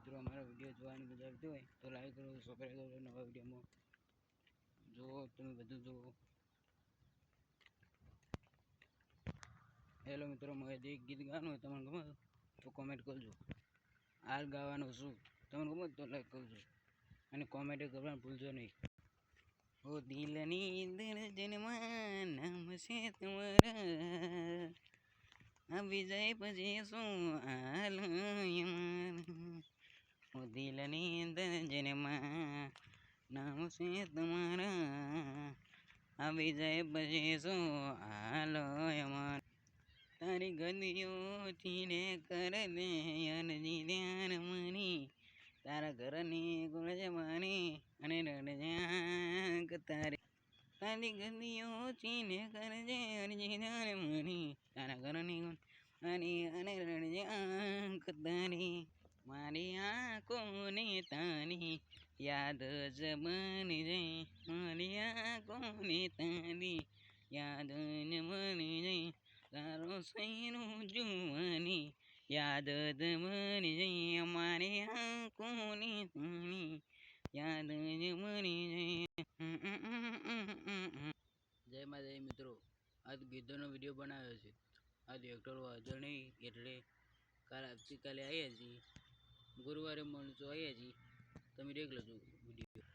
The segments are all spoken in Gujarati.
મિત્રો અમારા વિડીયો જોવાની મજા આવતી હોય તો લાઈક કરો, સબસ્ક્રાઈબ કરો, નવા વિડીયોમાં જો તમે બધું જુઓ. હેલો મિત્રો, મારે એક ગીત ગાવાનું હોય તમને ગમે તો કોમેન્ટ કરજો. હાલ ગાવાનું શું તમને ગમે તો લાઈક કરજો અને કોમેન્ટ કરવાનું ભૂલજો નહીં. ઓ દિલની અંદર જન્મમાં નામ છે તમારા, આવી જાય પછી શું હાલ અમારા. ઓ દિલની અંદર જન્મમાં નામ છે તમારા, આવી જાય પછી શું હાલ અમારા. તારી ગદીઓથી ને કરે ને અરજી ધ્યાન મની, તારા ઘરની ગુણ જમાની અને રડજાક તારી. તારી ગદીઓથી ને કરજે અરજી ધ્યાન મની, તારા ઘરની ગુણ અને રડજાક તારી. મારી આંખોને તારી યાદ જ બની જાય, મારી આંખોને તારી યાદ જ બની જાય. તારો સૈરું જોવાની યાદ જ બની જાય, અમારી આંખોની તારી યાદ જ બની જાય. જય માતા મિત્રો, આજ ગીતોનો વિડીયો બનાવ્યો છે. આજ એક્ટરો હાજર નહીં એટલે આવતીકાલે આવ્યા છીએ, ગુરુવારે માણસો આવ્યા છીએ. તમે દેખ લેજો વિડીયો.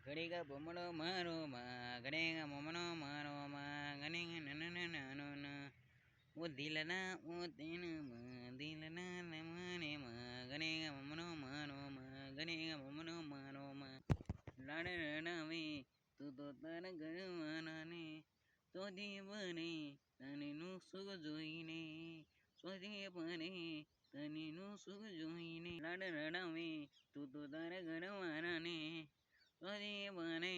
ઘડીકા બમણો મારો માં, ઘડીકા બમણો મારો માં, ઘડીકા નાના ઓ દિલના ઓ તેના દિલના મને માં, ઘડીકા બમણો મારો માં, ઘડીકા બમણો મારો માં. લાડે રડાવે તું તો તારા ઘરવાળા ને, શોધી બને તનેનું સુખ જોઈને, શોધી બને તનેનું સુખ જોઈને. લાડ રડાવે તું તો તારા ઘરવાળા ને, શોધી બને